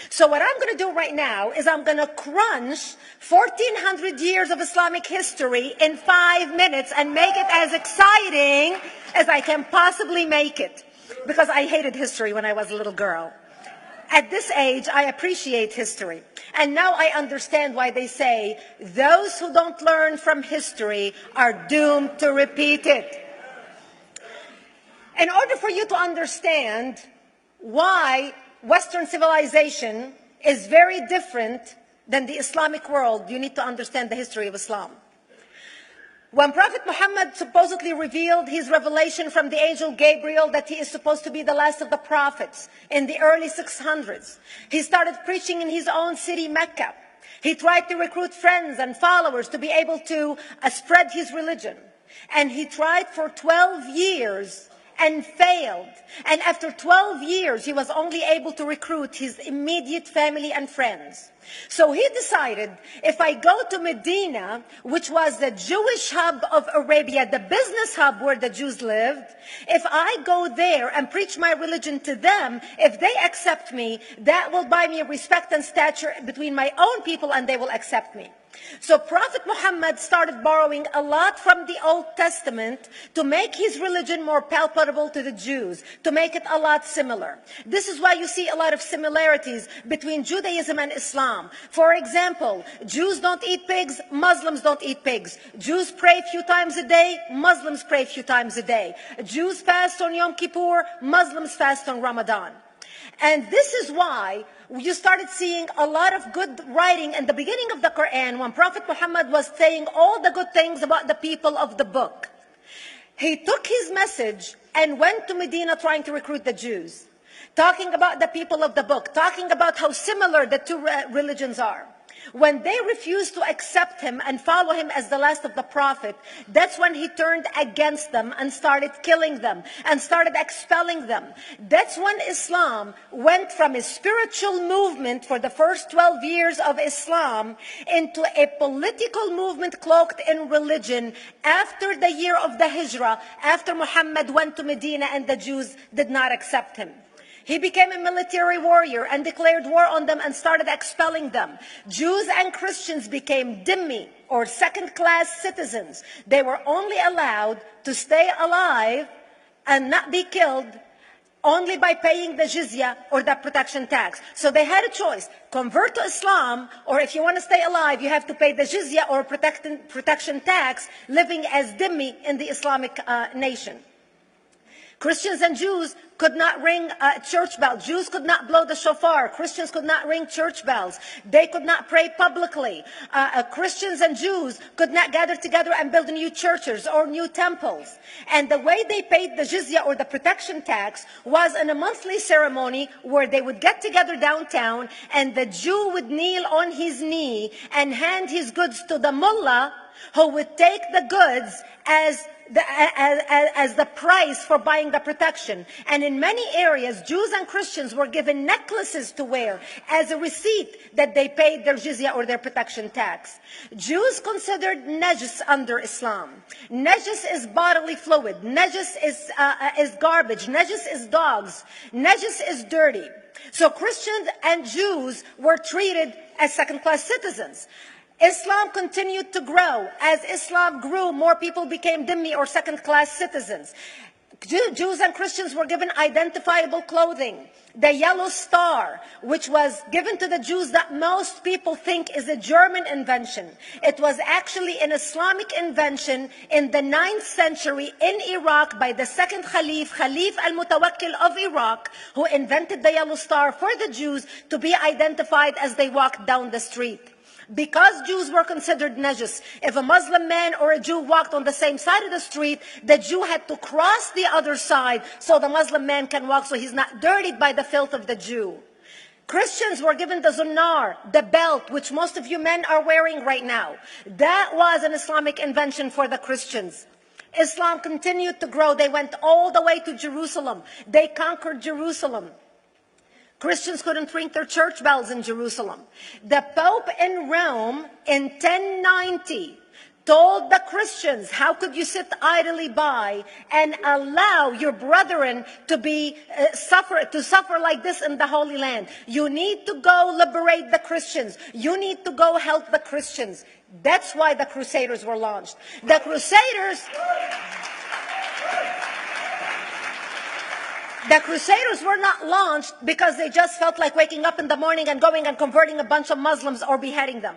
So what I'm going to do right now is I'm going to crunch 1,400 years of Islamic history in 5 minutes and make it as exciting as I can possibly make it. Because I hated history when I was a little girl. At this age, I appreciate history. And now I understand why they say those who don't learn from history are doomed to repeat it. In order for you to understand why Western civilization is very different than the Islamic world, you need to understand the history of Islam. When Prophet Muhammad supposedly revealed his revelation from the angel Gabriel that he is supposed to be the last of the prophets in the early 600s, he started preaching in his own city, Mecca. He tried to recruit friends and followers to be able to spread his religion. And he tried for 12 years and failed. And after 12 years, he was only able to recruit his immediate family and friends. So he decided, if I go to Medina, which was the Jewish hub of Arabia, the business hub where the Jews lived, if I go there and preach my religion to them, if they accept me, that will buy me respect and stature between my own people, and they will accept me. So Prophet Muhammad started borrowing a lot from the Old Testament to make his religion more palpable to the Jews, to make it a lot similar. This is why you see a lot of similarities between Judaism and Islam. For example, Jews don't eat pigs, Muslims don't eat pigs. Jews pray a few times a day, Muslims pray a few times a day. Jews fast on Yom Kippur, Muslims fast on Ramadan. And this is why you started seeing a lot of good writing in the beginning of the Quran when Prophet Muhammad was saying all the good things about the people of the book. He took his message and went to Medina trying to recruit the Jews, talking about the people of the book, talking about how similar the two religions are. When they refused to accept him and follow him as the last of the prophet, that's when he turned against them and started killing them and started expelling them. That's when Islam went from a spiritual movement for the first 12 years of Islam into a political movement cloaked in religion after the year of the Hijrah, after Muhammad went to Medina and the Jews did not accept him. He became a military warrior and declared war on them and started expelling them. Jews and Christians became dhimmi, or second-class citizens. They were only allowed to stay alive and not be killed only by paying the jizya or the protection tax. So they had a choice: convert to Islam, or if you want to stay alive, you have to pay the jizya or protection tax, living as dhimmi in the Islamic nation. Christians and Jews could not ring church bells. Jews could not blow the shofar. Christians could not ring church bells. They could not pray publicly. Christians and Jews could not gather together and build new churches or new temples. And the way they paid the jizya or the protection tax was in a monthly ceremony where they would get together downtown and the Jew would kneel on his knee and hand his goods to the mullah, who would take the goods as the price for buying the protection. And in many areas, Jews and Christians were given necklaces to wear as a receipt that they paid their jizya or their protection tax. Jews considered najis under Islam. Najis is bodily fluid. Najis is garbage. Najis is dogs. Najis is dirty. So Christians and Jews were treated as second-class citizens. Islam continued to grow. As Islam grew, more people became dhimmi, or second-class citizens. Jews and Christians were given identifiable clothing. The yellow star, which was given to the Jews that most people think is a German invention. It was actually an Islamic invention in the 9th century in Iraq by the second Khalif al-Mutawakkil of Iraq, who invented the yellow star for the Jews to be identified as they walked down the street. Because Jews were considered najis, if a Muslim man or a Jew walked on the same side of the street, the Jew had to cross the other side so the Muslim man can walk, so he's not dirtied by the filth of the Jew. Christians were given the zunnar, the belt, which most of you men are wearing right now. That was an Islamic invention for the Christians. Islam continued to grow. They went all the way to Jerusalem. They conquered Jerusalem. Christians couldn't ring their church bells in Jerusalem. The Pope in Rome in 1090 told the Christians, how could you sit idly by and allow your brethren to suffer like this in the Holy Land? You need to go liberate the Christians. You need to go help the Christians. That's why the Crusaders were launched. The Crusaders were not launched because they just felt like waking up in the morning and going and converting a bunch of Muslims or beheading them.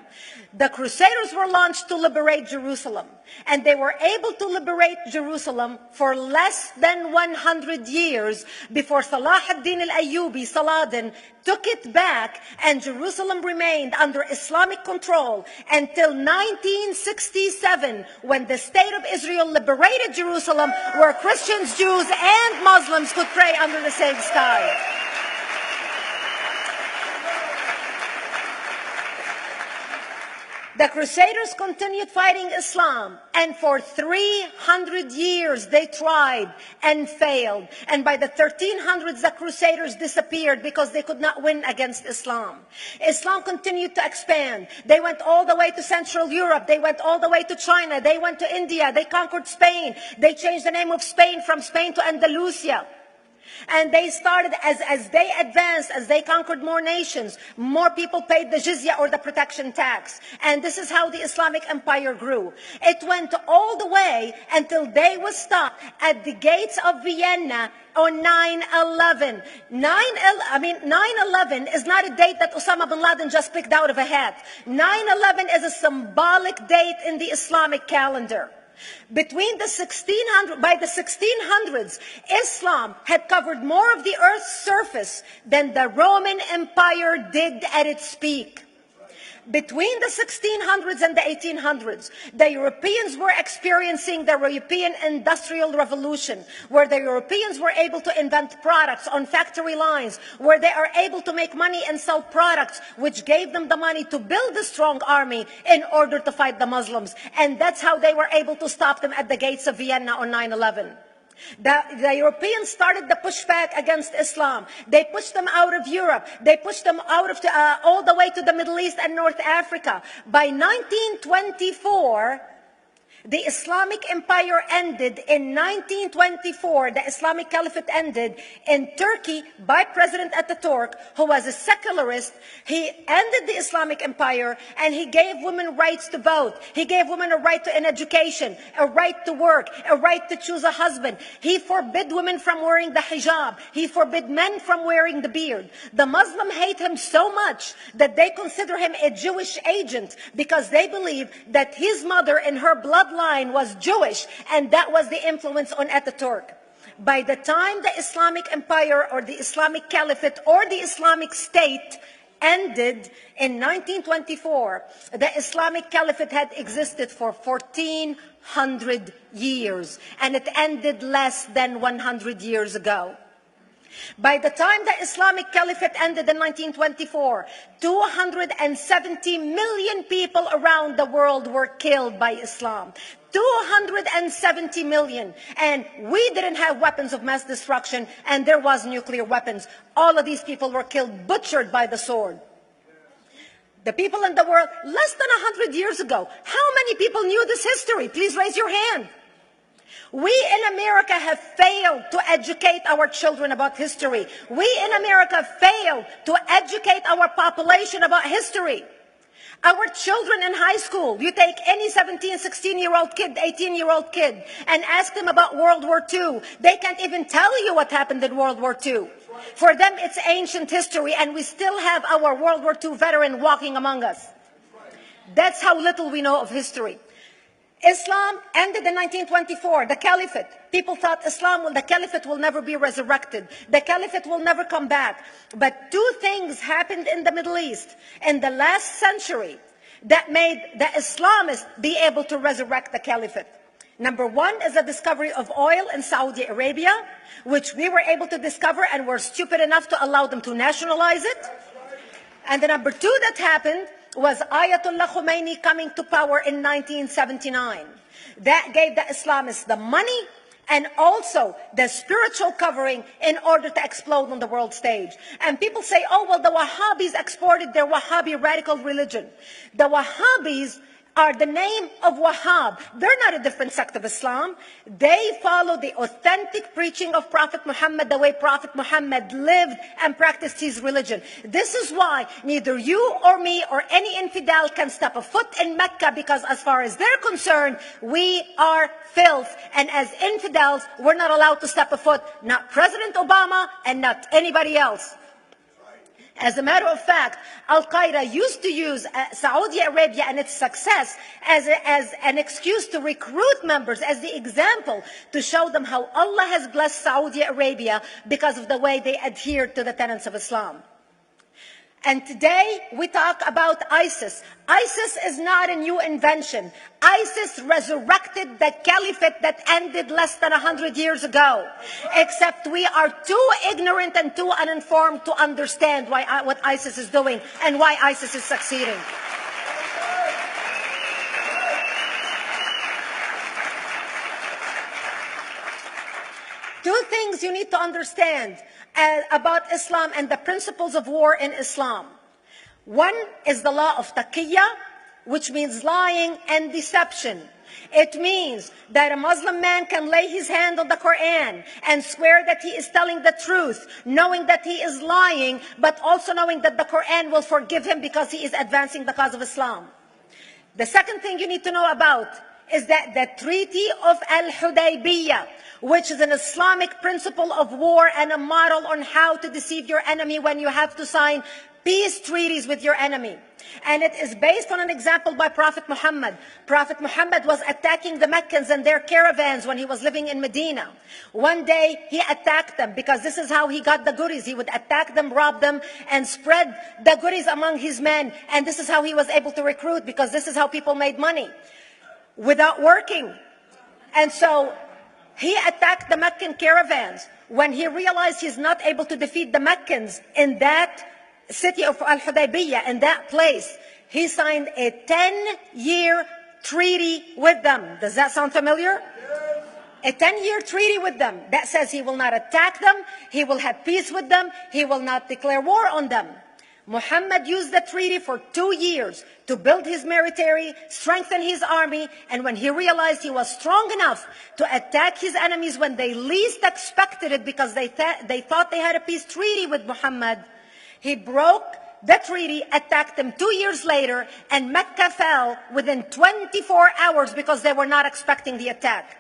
The Crusaders were launched to liberate Jerusalem. And they were able to liberate Jerusalem for less than 100 years before Salah ad-Din al-Ayyubi, Saladin, took it back, and Jerusalem remained under Islamic control until 1967, when the State of Israel liberated Jerusalem, where Christians, Jews, and Muslims could pray under the same sky. The Crusaders continued fighting Islam, and for 300 years they tried and failed. And by the 1300s, the Crusaders disappeared because they could not win against Islam. Islam continued to expand. They went all the way to Central Europe. They went all the way to China. They went to India. They conquered Spain. They changed the name of Spain from Spain to Andalusia. And they started, as they advanced, as they conquered more nations, more people paid the jizya, or the protection tax. And this is how the Islamic Empire grew. It went all the way until they was stopped at the gates of Vienna on 9/11. 9/11 is not a date that Osama bin Laden just picked out of a hat. 9/11 is a symbolic date in the Islamic calendar. By the 1600s, Islam had covered more of the earth's surface than the Roman Empire did at its peak. Between the 1600s and the 1800s, the Europeans were experiencing the European Industrial Revolution, where the Europeans were able to invent products on factory lines, where they are able to make money and sell products, which gave them the money to build a strong army in order to fight the Muslims. And that's how they were able to stop them at the gates of Vienna on 9/11. The Europeans started the pushback against Islam. They pushed them out of Europe. They pushed them out of all the way to the Middle East and North Africa. By 1924, the Islamic Empire ended. In 1924, the Islamic Caliphate ended in Turkey by President Ataturk, who was a secularist. He ended the Islamic Empire, and he gave women rights to vote. He gave women a right to an education, a right to work, a right to choose a husband. He forbid women from wearing the hijab. He forbid men from wearing the beard. The Muslims hate him so much that they consider him a Jewish agent, because they believe that his mother and her bloodline was Jewish, and that was the influence on Ataturk. By the time the Islamic Empire, or the Islamic Caliphate, or the Islamic State ended in 1924, the Islamic Caliphate had existed for 1400 years, and it ended less than 100 years ago. By the time the Islamic Caliphate ended in 1924, 270 million people around the world were killed by Islam. 270 million. And we didn't have weapons of mass destruction, and there was nuclear weapons. All of these people were killed, butchered by the sword. The people in the world, less than 100 years ago, how many people knew this history? Please raise your hand. We in America have failed to educate our children about history. We in America failed to educate our population about history. Our children in high school, you take any 17, 16-year-old kid, 18-year-old kid, and ask them about World War II. They can't even tell you what happened in World War II. For them, it's ancient history, and we still have our World War II veteran walking among us. That's how little we know of history. Islam ended in 1924, the Caliphate. People thought the Caliphate will never be resurrected. The Caliphate will never come back. But two things happened in the Middle East in the last century that made the Islamists be able to resurrect the Caliphate. Number one is the discovery of oil in Saudi Arabia, which we were able to discover and were stupid enough to allow them to nationalize it. And the number two that happened was Ayatollah Khomeini coming to power in 1979. That gave the Islamists the money and also the spiritual covering in order to explode on the world stage. And people say, oh, well, the Wahhabis exported their Wahhabi radical religion. The Wahhabis are the name of Wahhab. They're not a different sect of Islam. They follow the authentic preaching of Prophet Muhammad, the way Prophet Muhammad lived and practiced his religion. This is why neither you or me or any infidel can step a foot in Mecca, because as far as they're concerned, we are filth. And as infidels, we're not allowed to step a foot, not President Obama and not anybody else. As a matter of fact, Al-Qaeda used to use Saudi Arabia and its success as an excuse to recruit members, as the example to show them how Allah has blessed Saudi Arabia because of the way they adhere to the tenets of Islam. And today we talk about ISIS. ISIS is not a new invention. ISIS resurrected the caliphate that ended less than 100 years ago. Except we are too ignorant and too uninformed to understand what ISIS is doing and why ISIS is succeeding. Two things you need to understand about Islam and the principles of war in Islam. One is the law of taqiyya, which means lying and deception. It means that a Muslim man can lay his hand on the Quran and swear that he is telling the truth, knowing that he is lying, but also knowing that the Quran will forgive him because he is advancing the cause of Islam. The second thing you need to know about is that the Treaty of Al-Hudaybiyah, which is an Islamic principle of war and a model on how to deceive your enemy when you have to sign peace treaties with your enemy. And it is based on an example by Prophet Muhammad. Prophet Muhammad was attacking the Meccans and their caravans when he was living in Medina. One day he attacked them because this is how he got the goodies. He would attack them, rob them, and spread the goodies among his men. And this is how he was able to recruit, because this is how people made money without working. And so he attacked the Meccan caravans. When he realized he's not able to defeat the Meccans in that city of Al-Hudaybiyah, in that place, he signed a 10-year treaty with them. Does that sound familiar? A 10-year treaty with them that says he will not attack them, he will have peace with them, he will not declare war on them. Muhammad used the treaty for 2 years to build his military, strengthen his army, and when he realized he was strong enough to attack his enemies when they least expected it, because they thought they had a peace treaty with Muhammad, he broke the treaty, attacked them 2 years later, and Mecca fell within 24 hours because they were not expecting the attack.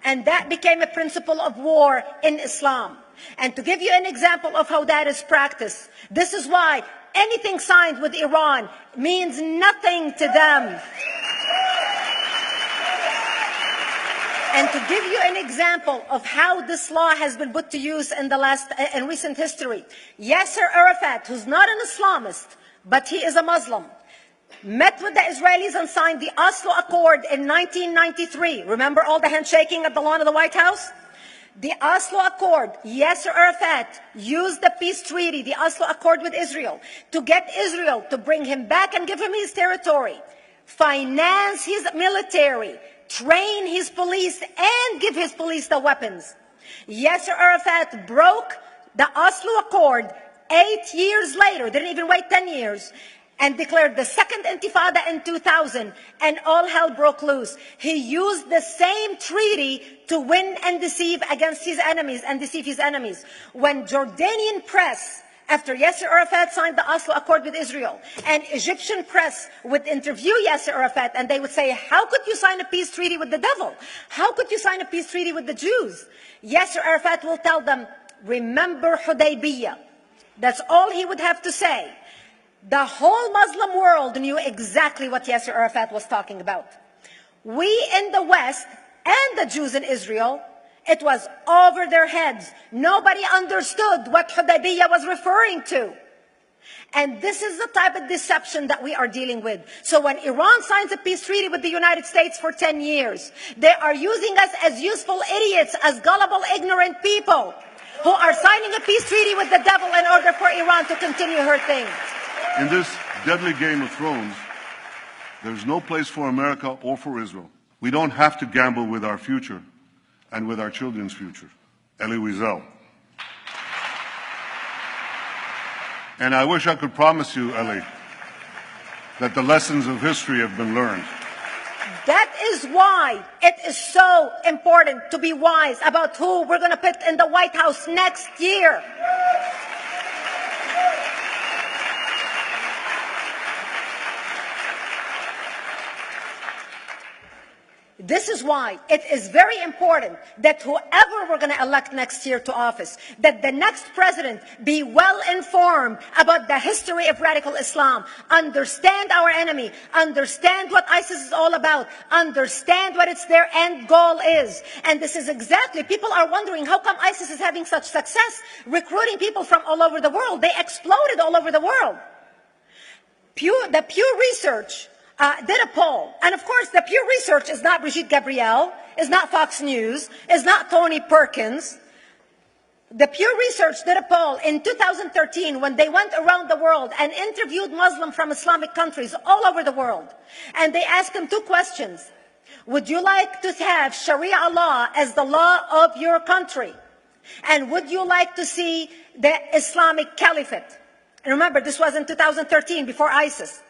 And that became a principle of war in Islam. And to give you an example of how that is practiced, this is why anything signed with Iran means nothing to them. And to give you an example of how this law has been put to use in recent history, Yasser Arafat, who's not an Islamist, but he is a Muslim, met with the Israelis and signed the Oslo Accord in 1993. Remember all the handshaking at the lawn of the White House? The Oslo Accord, Yasser Arafat used the peace treaty, the Oslo Accord with Israel, to get Israel to bring him back and give him his territory, finance his military, train his police, and give his police the weapons. Yasser Arafat broke the Oslo Accord 8 years later, didn't even wait 10 years, and declared the second intifada in 2000, and all hell broke loose. He used the same treaty to win and deceive against his enemies and deceive his enemies. When Jordanian press, after Yasser Arafat signed the Oslo Accord with Israel, and Egyptian press would interview Yasser Arafat, and they would say, how could you sign a peace treaty with the devil? How could you sign a peace treaty with the Jews? Yasser Arafat will tell them, remember Hudaybiyah. That's all he would have to say. The whole Muslim world knew exactly what Yasser Arafat was talking about. We in the West and the Jews in Israel, it was over their heads. Nobody understood what Hudaybiyah was referring to. And this is the type of deception that we are dealing with. So when Iran signs a peace treaty with the United States for 10 years, they are using us as useful idiots, as gullible, ignorant people who are signing a peace treaty with the devil in order for Iran to continue her thing. In this deadly game of thrones, there's no place for America or for Israel. We don't have to gamble with our future and with our children's future. Elie Wiesel. And I wish I could promise you, Elie, that the lessons of history have been learned. That is why it is so important to be wise about who we're going to put in the White House next year. This is why it is very important that whoever we're going to elect next year to office, that the next president be well informed about the history of radical Islam, understand our enemy, understand what ISIS is all about, understand what their end goal is. And this is exactly, people are wondering how come ISIS is having such success recruiting people from all over the world. They exploded all over the world. The Pew Research did a poll. And of course, the Pew Research is not Brigitte Gabriela, is not Fox News, is not Tony Perkins. The Pew Research did a poll in 2013 when they went around the world and interviewed Muslims from Islamic countries all over the world. And they asked them two questions. Would you like to have Sharia law as the law of your country? And would you like to see the Islamic Caliphate? And remember, this was in 2013, before ISIS.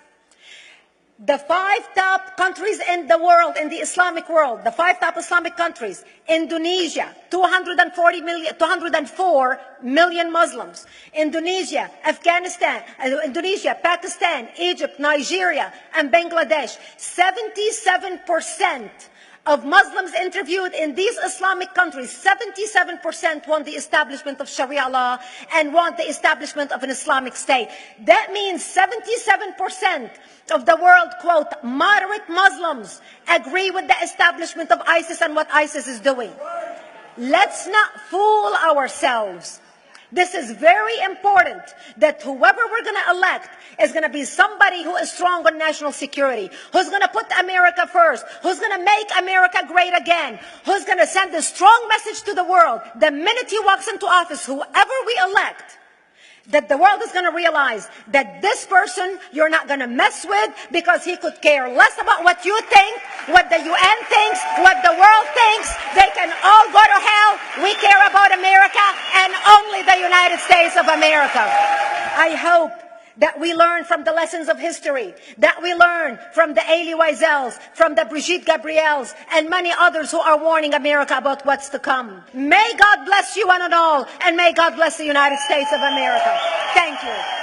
The 5 top countries in the world, in the Islamic world, the 5 top Islamic countries: Indonesia, 204 million Muslims; Indonesia, Pakistan, Egypt, Nigeria, and Bangladesh. 77% of Muslims interviewed in these Islamic countries, 77% want the establishment of Sharia law and want the establishment of an Islamic state. That means 77% of the world, quote, moderate Muslims agree with the establishment of ISIS and what ISIS is doing. Let's not fool ourselves. This is very important, that whoever we're going to elect is going to be somebody who is strong on national security, who's going to put America first, who's going to make America great again, who's going to send a strong message to the world. The minute he walks into office, whoever we elect, that the world is going to realize that this person you're not going to mess with, because he could care less about what you think, what the UN thinks, what the world thinks. They can all go to hell. We care about America and only the United States of America. I hope that we learn from the lessons of history, that we learn from the Elie Wiesels, from the Brigitte Gabrielas, and many others who are warning America about what's to come. May God bless you one and all, and may God bless the United States of America. Thank you.